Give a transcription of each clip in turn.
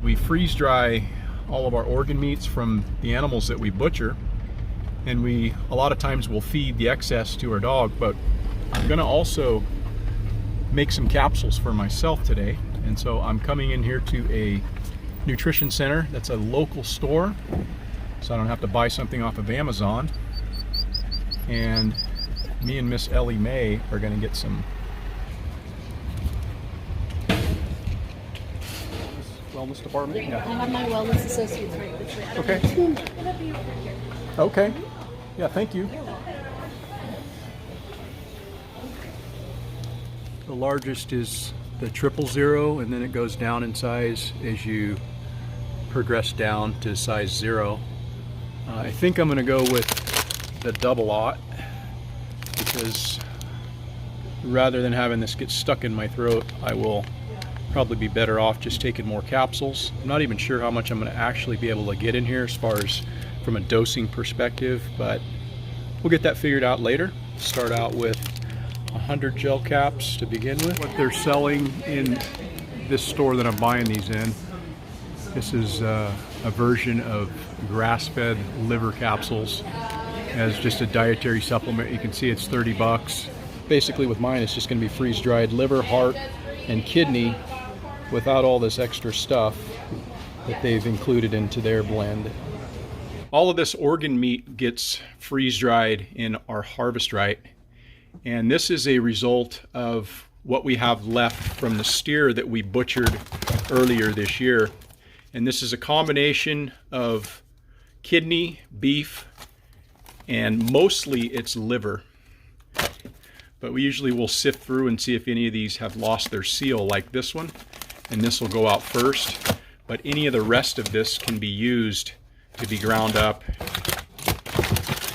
we freeze dry all of our organ meats from the animals that we butcher, and we a lot of times will feed the excess to our dog. But I'm gonna also make some capsules for myself today, and so I'm coming in here to a nutrition center that's a local store, so I don't have to buy something off of Amazon. And me and Miss Ellie Mae are gonna get some wellness department. Yeah, I have my wellness associates right this way. Okay. Okay. Yeah, thank you. The largest is the 000, and then it goes down in size as you progress down to size 0. I think I'm going to go with the double aught, because rather than having this get stuck in my throat, I will probably be better off just taking more capsules. I'm not even sure how much I'm going to actually be able to get in here as far as from a dosing perspective, but we'll get that figured out later. Start out with 100 gel caps to begin with. What they're selling in this store that I'm buying these in, this is a version of grass-fed liver capsules as just a dietary supplement. You can see it's 30 bucks. Basically with mine, it's just going to be freeze-dried liver, heart, and kidney without all this extra stuff that they've included into their blend. All of this organ meat gets freeze-dried in our Harvest Right, and this is a result of what we have left from the steer that we butchered earlier this year. And this is a combination of kidney, beef, and mostly it's liver. But we usually will sift through and see if any of these have lost their seal, like this one, and this will go out first. But any of the rest of this can be used to be ground up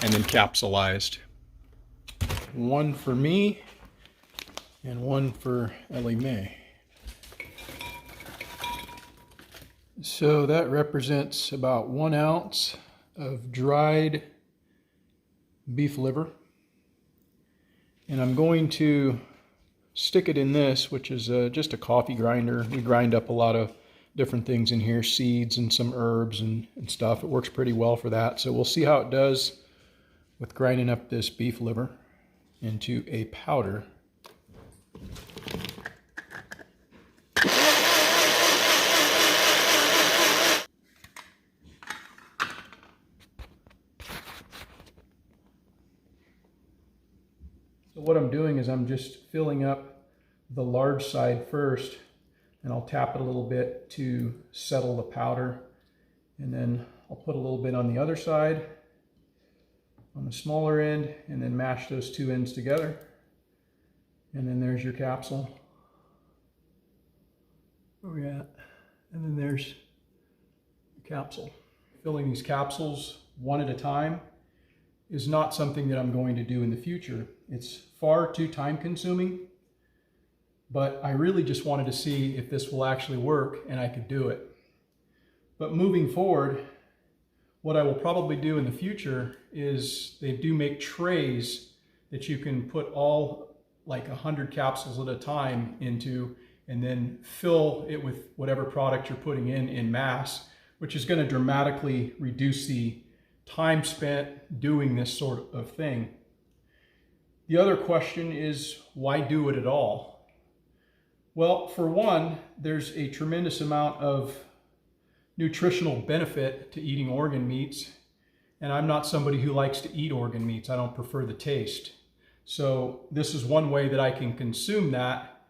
and then capsulized. One for me and one for Ellie Mae. So that represents about 1 ounce of dried beef liver. And I'm going to stick it in this, which is just a coffee grinder. We grind up a lot of different things in here, seeds and some herbs and stuff. It works pretty well for that. So we'll see how it does with grinding up this beef liver into a powder. So what I'm doing is I'm just filling up the large side first, and I'll tap it a little bit to settle the powder. And then I'll put a little bit on the other side, on the smaller end, and then mash those two ends together. And then there's your capsule. Where are we at? And then there's the capsule. Filling these capsules one at a time is not something that I'm going to do in the future. It's far too time consuming, but I really just wanted to see if this will actually work and I could do it. But moving forward, what I will probably do in the future is they do make trays that you can put all like 100 capsules at a time into, and then fill it with whatever product you're putting in mass, which is going to dramatically reduce the time spent doing this sort of thing. The other question is, why do it at all? Well, for one, there's a tremendous amount of nutritional benefit to eating organ meats, and I'm not somebody who likes to eat organ meats. I don't prefer the taste. So this is one way that I can consume that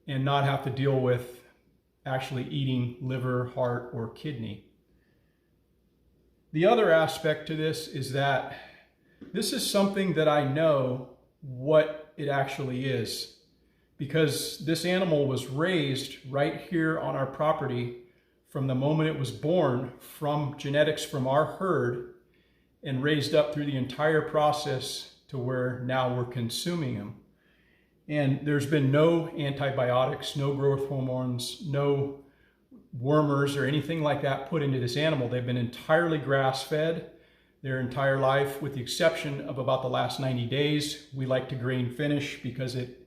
and not have to deal with actually eating liver, heart, or kidney. The other aspect to this is that this is something that I know what it actually is, because this animal was raised right here on our property from the moment it was born, from genetics from our herd, and raised up through the entire process to where now we're consuming them. And there's been no antibiotics, no growth hormones, no wormers or anything like that put into this animal. They've been entirely grass-fed their entire life, with the exception of about the last 90 days. We like to grain finish because it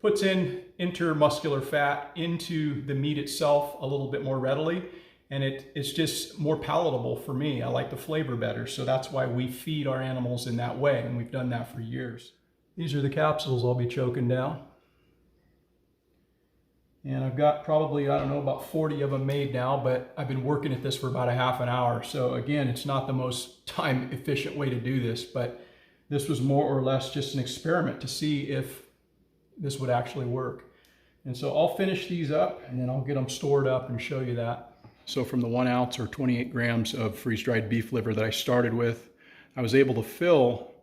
puts in intermuscular fat into the meat itself a little bit more readily, and it's just more palatable for me. I like the flavor better, so that's why we feed our animals in that way, and we've done that for years. These are the capsules I'll be choking down. And I've got probably, I don't know, about 40 of them made now, but I've been working at this for about a half an hour. So again, it's not the most time efficient way to do this, but this was more or less just an experiment to see if this would actually work. And so I'll finish these up and then I'll get them stored up and show you that. So from the 1 ounce or 28 grams of freeze-dried beef liver that I started with, I was able to fill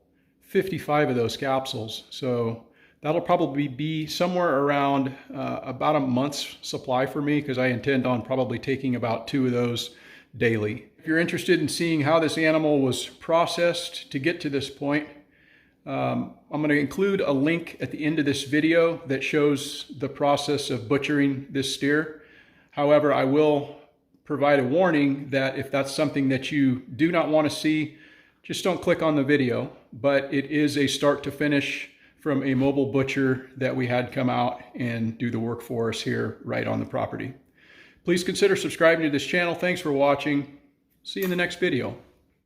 55 of those capsules. So that'll probably be somewhere around about a month's supply for me, because I intend on probably taking about 2 of those daily. If you're interested in seeing how this animal was processed to get to this point, I'm going to include a link at the end of this video that shows the process of butchering this steer. However, I will provide a warning that if that's something that you do not want to see, just don't click on the video. But it is a start to finish from a mobile butcher that we had come out and do the work for us here right on the property. Please consider subscribing to this channel. Thanks for watching. See you in the next video.